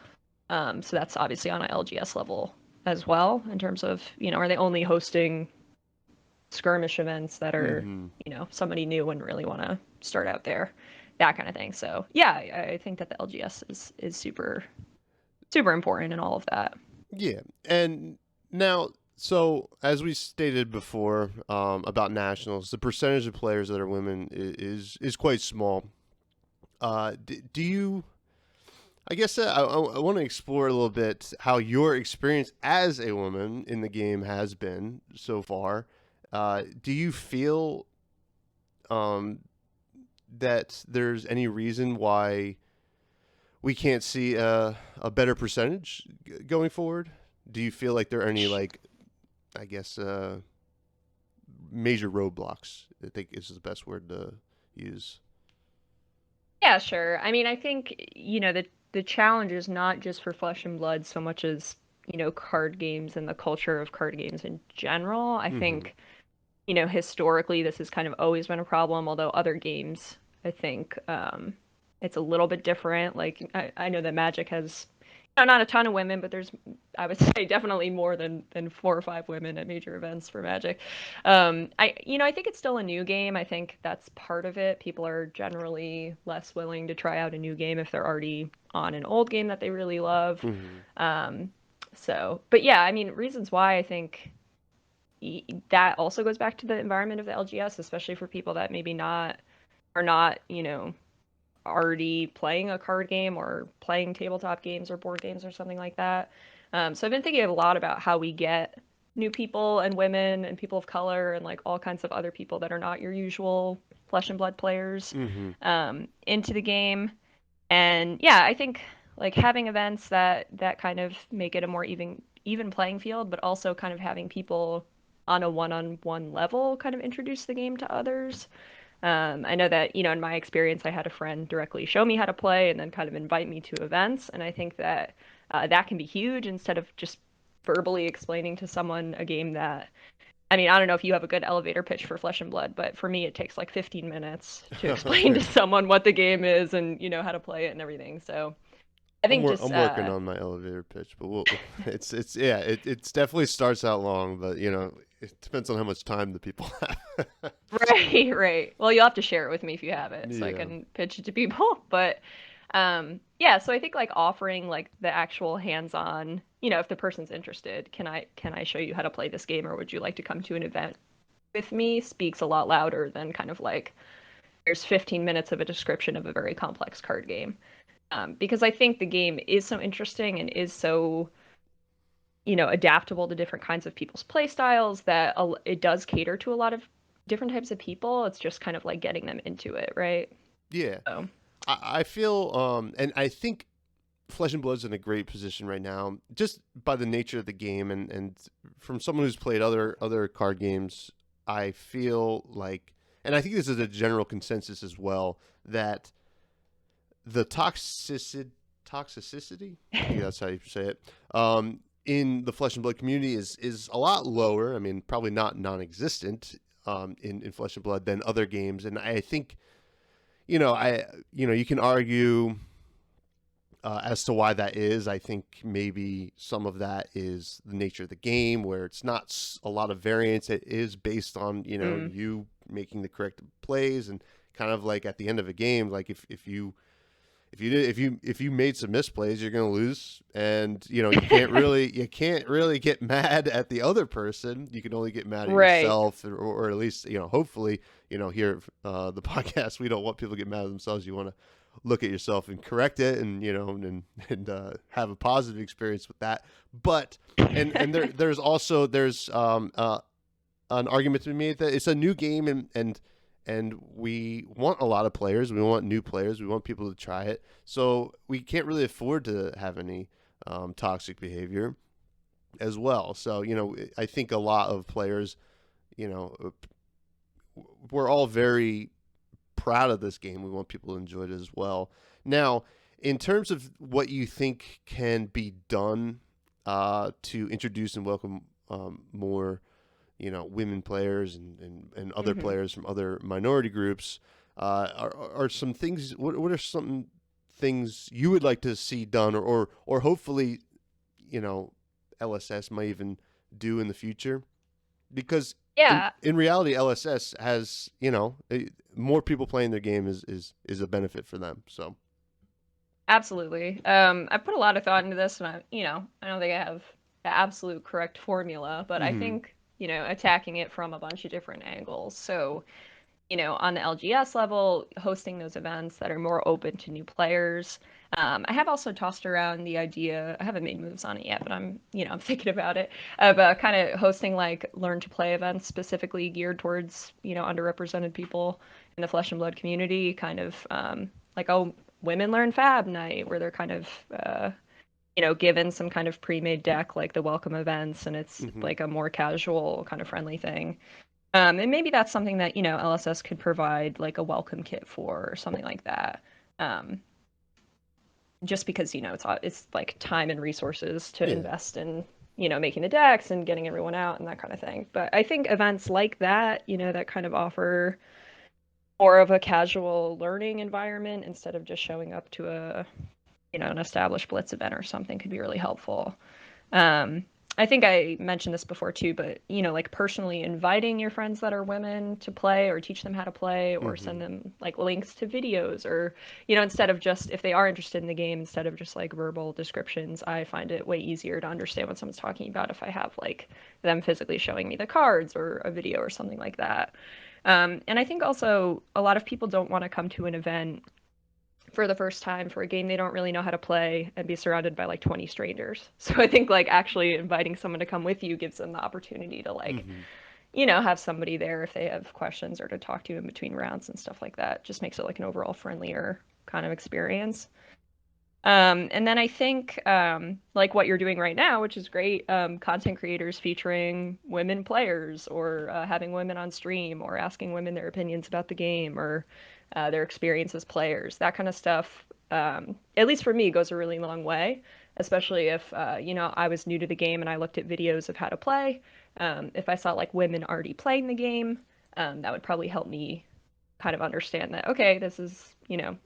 So that's obviously on an LGS level as well in terms of, are they only hosting skirmish events that are, Mm-hmm. Somebody new wouldn't really want to start out there, that kind of thing. So yeah, I think that the LGS is super, super important in all of that. Yeah, and now, so as we stated before about nationals, the percentage of players that are women is quite small. Do you? I guess I want to explore a little bit how your experience as a woman in the game has been so far. Do you feel um, that there's any reason why we can't see a better percentage going forward? Do you feel like there are any, like, I guess, major roadblocks? I think is the best word to use. Yeah, sure. I mean, I think, the challenge is not just for Flesh and Blood so much as, card games and the culture of card games in general. I Mm-hmm. think, historically this has kind of always been a problem, although other games, I think, it's a little bit different. Like I know that Magic has, not a ton of women, but there's, I would say, definitely more than 4 or 5 women at major events for Magic. I think it's still a new game. I think that's part of it. People are generally less willing to try out a new game if they're already on an old game that they really love. Mm-hmm. Um, but yeah, I mean, reasons why I think that also goes back to the environment of the LGS, especially for people that maybe are not, already playing a card game or playing tabletop games or board games or something like that. So I've been thinking a lot about how we get new people and women and people of color and like all kinds of other people that are not your usual Flesh and Blood players Mm-hmm. into the game. And yeah, I think like having events that kind of make it a more even playing field, but also kind of having people on a one-on-one level kind of introduce the game to others. I know that, in my experience, I had a friend directly show me how to play and then kind of invite me to events. And I think that that can be huge instead of just verbally explaining to someone a game that, I mean, I don't know if you have a good elevator pitch for Flesh and Blood, but for me, it takes like 15 minutes to explain to someone what the game is and, how to play it and everything. So I think just, I'm working on my elevator pitch, but it's yeah, it's definitely starts out long, but it depends on how much time the people have. right, right. Well, you'll have to share it with me if you have it so I Yeah. can pitch it to people. But yeah, so I think like offering like the actual hands-on, if the person's interested, can I show you how to play this game or would you like to come to an event with me speaks a lot louder than kind of like there's 15 minutes of a description of a very complex card game. Because I think the game is so interesting and is so, adaptable to different kinds of people's play styles that it does cater to a lot of different types of people. It's just kind of like getting them into it, right? Yeah. So, I feel and I think Flesh and Blood's in a great position right now, just by the nature of the game and from someone who's played other card games, I feel like, and I think this is a general consensus as well, that the toxicity, I think that's how you say it, in the Flesh and Blood community is a lot lower. I mean, probably not non-existent in Flesh and Blood than other games, and I think you can argue as to why that is. I think maybe some of that is the nature of the game, where it's not a lot of variance. It is based on mm, you making the correct plays, and kind of like at the end of a game, like if you made some misplays, you're going to lose, and you can't really get mad at the other person. You can only get mad at right. yourself, or at least hopefully here the podcast, we don't want people to get mad at themselves. You want to look at yourself and correct it, and have a positive experience with that. But and there's an argument to be made that it's a new game, and we want a lot of players. We want new players. We want people to try it. So we can't really afford to have any toxic behavior as well. So, I think a lot of players, we're all very proud of this game. We want people to enjoy it as well. Now, in terms of what you think can be done to introduce and welcome more, women players and other players from other minority groups, are some things. What are some things you would like to see done, or hopefully, LSS might even do in the future? Because Yeah, in reality, LSS has, more people playing their game is a benefit for them. So, absolutely. I put a lot of thought into this, and I don't think I have the absolute correct formula, but I hmm think, attacking it from a bunch of different angles. So, on the LGS level, hosting those events that are more open to new players. I have also tossed around the idea, I haven't made moves on it yet, but I'm thinking about it, of kind of hosting like learn to play events specifically geared towards, underrepresented people in the Flesh and Blood community, kind of like, Women Learn FaB night, where they're kind of, given some kind of pre-made deck like the welcome events, and it's hmm like a more casual, kind of friendly thing. And maybe that's something that, LSS could provide like a welcome kit for or something like that. Um, just because, it's like time and resources to yeah, invest in, making the decks and getting everyone out and that kind of thing. But I think events like that, that kind of offer more of a casual learning environment instead of just showing up to an established Blitz event or something could be really helpful. Um, I think I mentioned this before too, but like personally inviting your friends that are women to play or teach them how to play or hmm send them like links to videos or, instead of just if they are interested in the game, instead of just like verbal descriptions, I find it way easier to understand what someone's talking about if I have like them physically showing me the cards or a video or something like that. And I think also a lot of people don't want to come to an event for the first time for a game they don't really know how to play and be surrounded by like 20 strangers. So I think like actually inviting someone to come with you gives them the opportunity to like, hmm have somebody there if they have questions or to talk to in between rounds and stuff like that. Just makes it like an overall friendlier kind of experience. And then I think like what you're doing right now, which is great, content creators featuring women players or having women on stream or asking women their opinions about the game or their experience as players. That kind of stuff, at least for me, goes a really long way, especially if, I was new to the game and I looked at videos of how to play. If I saw like women already playing the game, that would probably help me kind of understand that, okay, this is,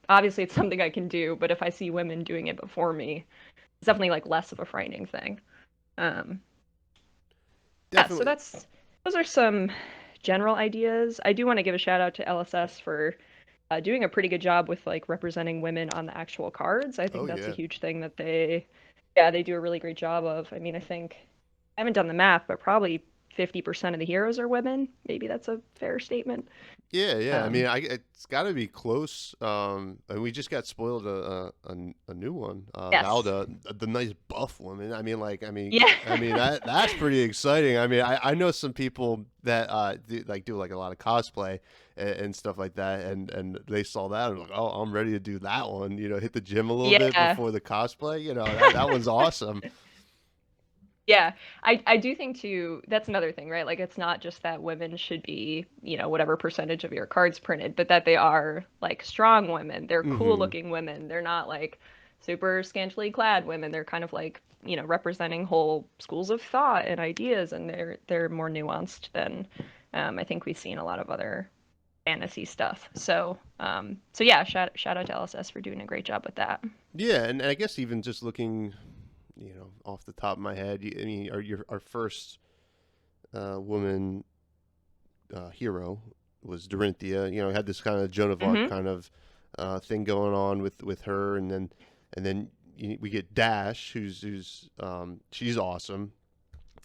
obviously it's something I can do, but if I see women doing it before me, it's definitely like less of a frightening thing. Um, yeah, so definitely. those are some general ideas. I do want to give a shout out to LSS for doing a pretty good job with like representing women on the actual cards. I Oh think that's a yeah, huge thing that they do a really great job of. I mean, I think I haven't done the math, but probably 50% of the heroes are women. Maybe that's a fair statement. yeah. I mean, Um, it's got to be close. And we just got spoiled a new one, yes. Valda, the nice buff woman. Yeah. That's pretty exciting. I mean, I know some people that do like a lot of cosplay and stuff like that, and they saw that and like, oh, I'm ready to do that one. Hit the gym a little bit Yeah. before the cosplay. That one's awesome. Yeah, I do think too, that's another thing, right? Like it's not just that women should be, whatever percentage of your cards printed, but that they are like strong women. They're cool hmm looking women. They're not like super scantily clad women. They're kind of like, representing whole schools of thought and ideas, and they're more nuanced than I think we see in a lot of other fantasy stuff. So yeah, shout out to LSS for doing a great job with that. Yeah, and I guess even just looking, off the top of my head, I mean, our first woman hero was Dorinthia. Had this kind of Joan of Arc Hmm. kind of thing going on with her, and then we get Dash, who's she's awesome,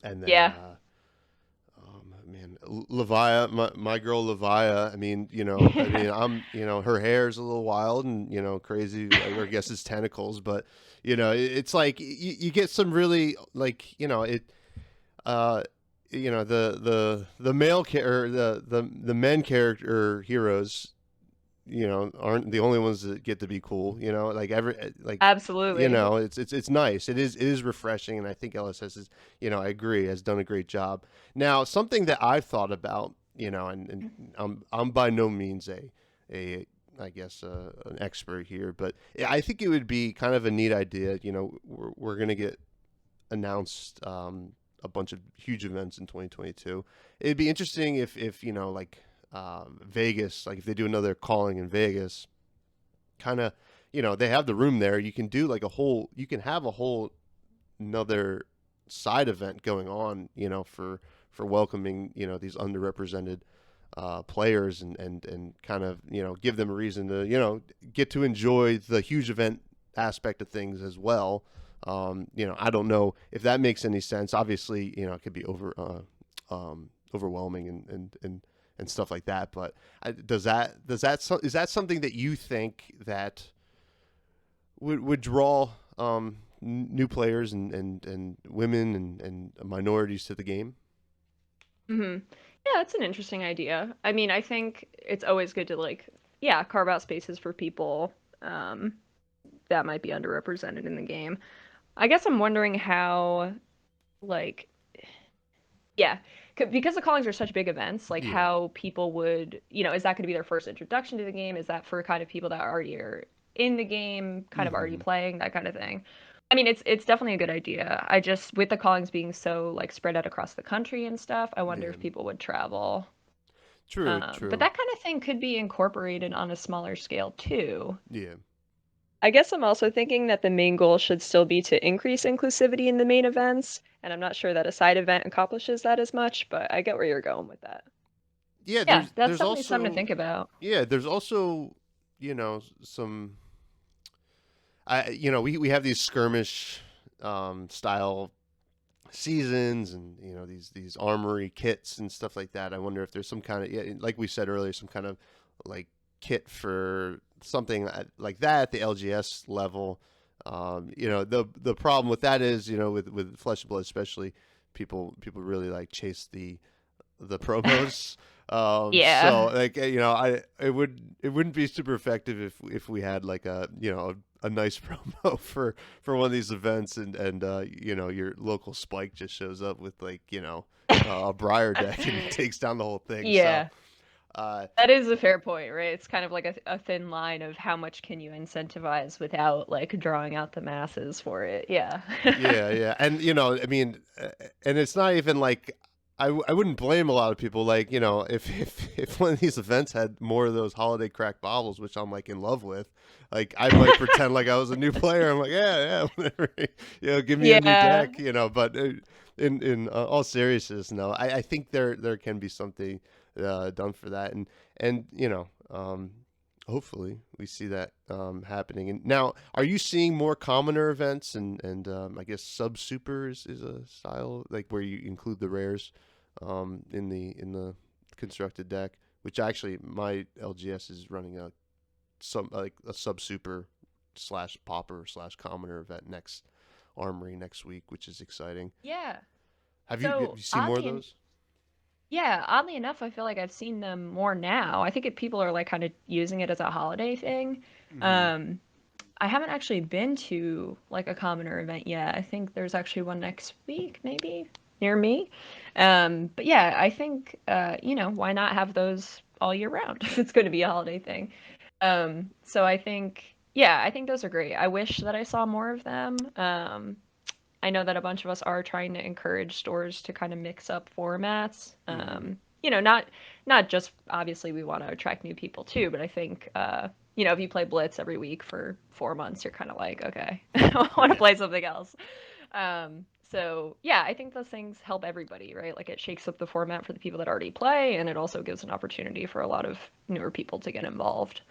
and then Yeah. man, Levia, my girl Levia. I'm her hair's a little wild and crazy. I guess it's tentacles, but it's like you get some really like uh the male character the men character heroes aren't the only ones that get to be cool. Like Absolutely. it's nice. It is refreshing, and I think LSS is, I agree, has done a great job. Now, something that I've thought about, and I'm by no means a I guess an expert here, but I think it would be kind of a neat idea. We're gonna get announced a bunch of huge events in 2022. It'd be interesting if like Vegas, like if they do another calling in Vegas, kind of, they have the room there. You can do like you can have a whole another side event going on, for welcoming, these underrepresented players, and kind of, give them a reason to, get to enjoy the huge event aspect of things as well. I don't know if that makes any sense. Obviously, it could be overwhelming and stuff like that. But is that something that you think that would draw new players and women and minorities to the game? Hmm. Yeah, that's an interesting idea. I mean, I think it's always good to like, yeah, carve out spaces for people that might be underrepresented in the game. I guess I'm wondering how, like, yeah, because the callings are such big events, like Yeah. how people would, is that going to be their first introduction to the game? Is that for kind of people that already are in the game, kind of already Hmm. playing, that kind of thing? I mean, it's definitely a good idea. I just, with the callings being so like spread out across the country and stuff, I wonder Yeah. if people would travel. True. But True. that kind of thing could be incorporated on a smaller scale too. Yeah. I guess I'm also thinking that the main goal should still be to increase inclusivity in the main events, and I'm not sure that a side event accomplishes that as much, but I get where you're going with that. Yeah. Yeah, There's that's there's definitely something to also think about. yeah. There's also, some. We have these skirmish style seasons, and these armory kits and stuff like that. I wonder if there's some kind of, yeah, like we said earlier, some kind of like kit for something like that at the LGS level. The problem with that is, with Flesh and Blood especially, people really like chase the promos. So Yeah. like, it wouldn't be super effective if we had like a nice promo for one of these events, and your local Spike just shows up with like, a Briar deck and takes down the whole thing. So Yeah. uh That is a fair point, right? It's kind of like a thin line of how much can you incentivize without like drawing out the masses for it. Yeah. yeah, yeah. And I mean, and it's not even like, I wouldn't blame a lot of people, like, if one of these events had more of those holiday crack baubles, which I'm like in love with, like I might pretend like I was a new player. I'm like, yeah, yeah, whatever. Give me a new Yeah. deck, but in all seriousness, no, I think there can be something done for that, and hopefully we see that happening. And now, are you seeing more commoner events, and I guess sub super is a style like where you include the rares in the constructed deck, which actually my LGS is running a sub super slash popper slash commoner event next armory next week, which is exciting. Yeah. Have So you seen more of those? yeah, oddly enough, I feel like I've seen them more now. I think people are like kind of using it as a holiday thing. Mm-hmm. Um, I haven't actually been to like a commoner event yet. I think there's actually one next week, maybe near me. But yeah, I think why not have those all year round if it's going to be a holiday thing. So I think yeah, I think those are great. I wish that I saw more of them. I know that a bunch of us are trying to encourage stores to kind of mix up formats. Mm-hmm. Not just obviously we want to attract new people too, but I think if you play Blitz every week for 4 months, you're kind of like, okay, I want to Yeah. play something else. So yeah, I think those things help everybody, right? Like it shakes up the format for the people that already play, and it also gives an opportunity for a lot of newer people to get involved.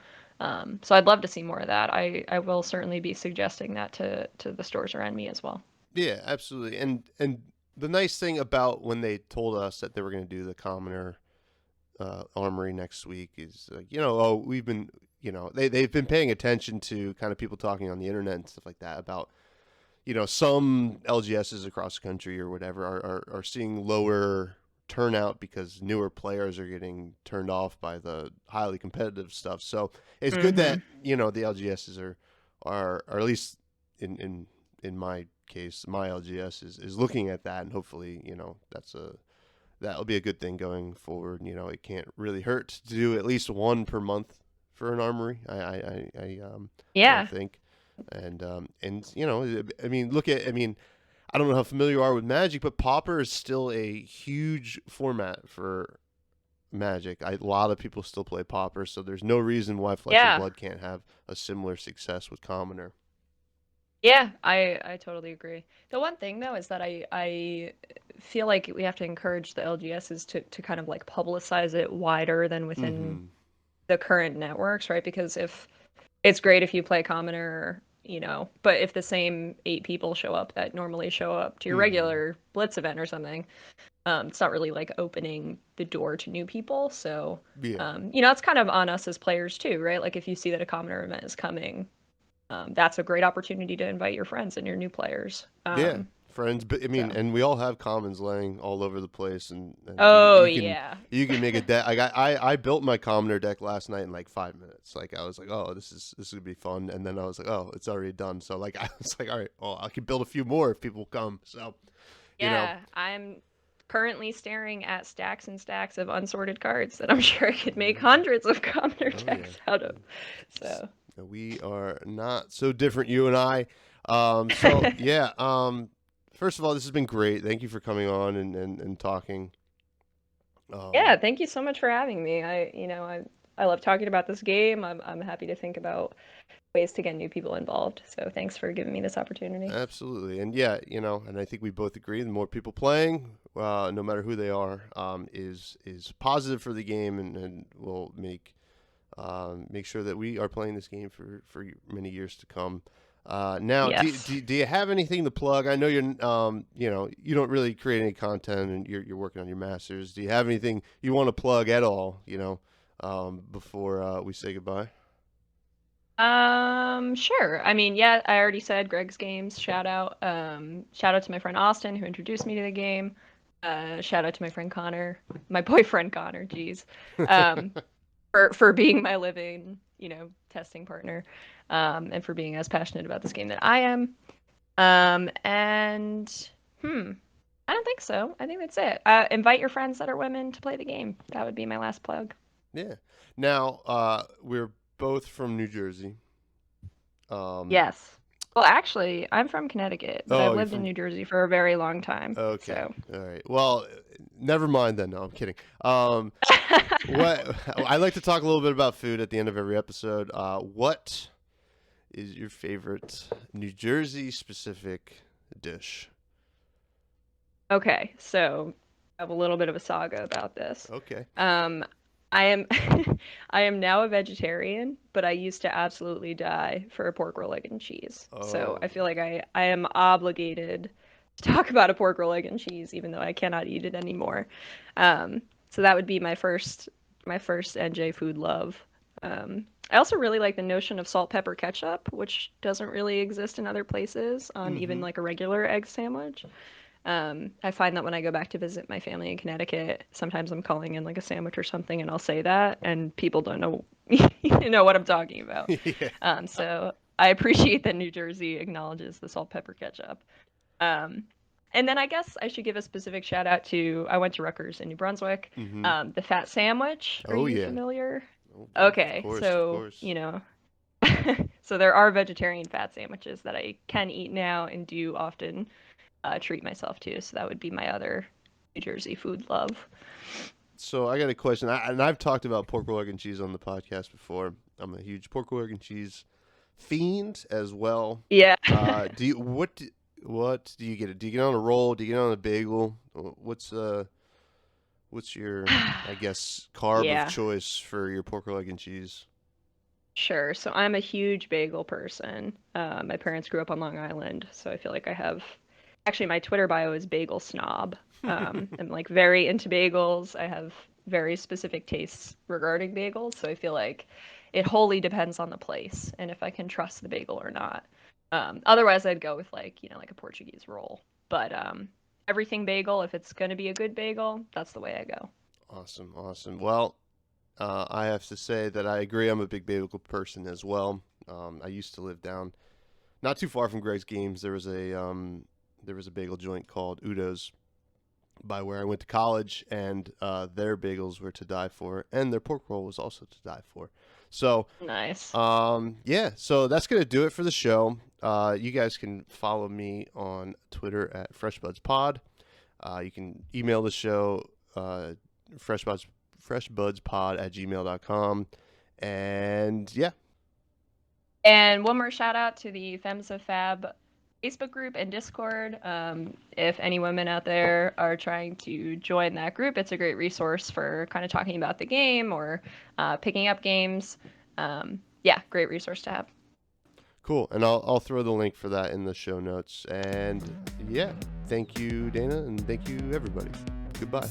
So I'd love to see more of that. I will certainly be suggesting that to the stores around me as well. Yeah, absolutely. And the nice thing about when they told us that they were going to do the commoner armory next week is, oh, we've been, they've been paying attention to kind of people talking on the internet and stuff like that about, some LGSs across the country or whatever are seeing lower turnout because newer players are getting turned off by the highly competitive stuff. So it's good Mm-hmm. that the LGSs are or at least in my case, my LGS is looking at that, and hopefully that'll be a good thing going forward. It can't really hurt to do at least one per month for an armory. I Yeah. think, and I mean, I don't know how familiar you are with Magic, but Pauper is still a huge format for Magic. A lot of people still play Pauper, so there's no reason why Flesh and Yeah. Blood can't have a similar success with Commoner. Yeah, I totally agree. The one thing though is that I feel like we have to encourage the LGSs to kind of like publicize it wider than within Mm-hmm. the current networks, right? Because if it's great if you play Commoner, but if the same 8 people show up that normally show up to your Mm-hmm. regular Blitz event or something, it's not really like opening the door to new people. So, Yeah. it's kind of on us as players too, right? Like if you see that a Commoner event is coming, that's a great opportunity to invite your friends and your new players. Yeah. Friends, but I mean, So. and we all have commons laying all over the place, and Oh can yeah. you can make a deck. I built my commoner deck last night in like 5 minutes. Like I was like, oh, this would be fun, and then I was like, oh, it's already done. So like I was like, all right, well, I can build a few more if people come. So, you know, Yeah, I'm currently staring at stacks and stacks of unsorted cards that I'm sure I could make hundreds of Commoner oh decks yeah, out of. So. we are not so different, you and I. So yeah. First of all, this has been great. Thank you for coming on and talking. Yeah, thank you so much for having me. I love talking about this game. I'm happy to think about ways to get new people involved. So thanks for giving me this opportunity. Absolutely, and yeah, and I think we both agree the more people playing, no matter who they are, is positive for the game, and will make sure that we are playing this game for many years to come. Now, Yes. do you have anything to plug? I know you don't really create any content, and you're working on your masters. Do you have anything you want to plug at all? Before we say goodbye. Sure. I mean, yeah, I already said Greg's Games. Shout out. Shout out to my friend Austin who introduced me to the game. Shout out to my friend Connor, my boyfriend Connor. Geez. Um, for being my living, testing partner, and for being as passionate about this game that I am. And I don't think so. I think that's it. Invite your friends that are women to play the game. That would be my last plug. Yeah. Now, we're both from New Jersey. Yes. Well, actually, I'm from Connecticut, but I've Oh, you're lived in from. New Jersey for a very long time. Okay. So. All right. Well, never mind then. No, I'm kidding. What I like to talk a little bit about food at the end of every episode. What is your favorite New Jersey specific dish? Okay, so I have a little bit of a saga about this. Okay. Um, I am I am now a vegetarian, but I used to absolutely die for a pork roll, egg, and cheese. So I Oh. feel like I am obligated to talk about a pork roll, egg, and cheese, even though I cannot eat it anymore. So that would be my first NJ food love. I also really like the notion of salt, pepper, ketchup, which doesn't really exist in other places on even Mm-hmm. like a regular egg sandwich. I find that when I go back to visit my family in Connecticut, sometimes I'm calling in like a sandwich or something, and I'll say that, and people don't know, what I'm talking about. Yeah. So I appreciate that New Jersey acknowledges the salt, pepper, ketchup. Um, and then I guess I should give a specific shout out to I went to Rutgers in New Brunswick. Mm-hmm. The Fat Sandwich. Are Oh you yeah. familiar? Oh, of Okay, course, of so course. so there are vegetarian fat sandwiches that I can eat now and do often treat myself to. So that would be my other New Jersey food love. So I got a question, and I've talked about pork roll, egg, and cheese on the podcast before. I'm a huge pork roll, egg, and cheese fiend as well. Yeah. Do you what do you get? Do you get on a roll? Do you get on a bagel? What's your, I guess, carb of Yeah, choice for your pork roll, egg, and cheese? sure. So I'm a huge bagel person. My parents grew up on Long Island, so I feel like I have. Actually, my Twitter bio is bagel snob. I'm like very into bagels. I have very specific tastes regarding bagels, so I feel like it wholly depends on the place and if I can trust the bagel or not. Otherwise, I'd go with like a Portuguese roll. But everything bagel. If it's going to be a good bagel, that's the way I go. Awesome, awesome. Well, I have to say that I agree. I'm a big bagel person as well. I used to live down not too far from Greg's Games. There was a bagel joint called Udo's by where I went to college, and their bagels were to die for, and their pork roll was also to die for. So, Nice. yeah, so that's gonna do it for the show. You guys can follow me on Twitter at FreshBudsPod. You can email the show freshbudspod@gmail.com. And yeah, And one more shout out to the Femmes of Fab Facebook group and Discord. If any women out there are trying to join that group, it's a great resource for kind of talking about the game or picking up games. Yeah, great resource to have. cool. And I'll throw the link for that in the show notes. And yeah, thank you, Dayna, and thank you, everybody. Goodbye.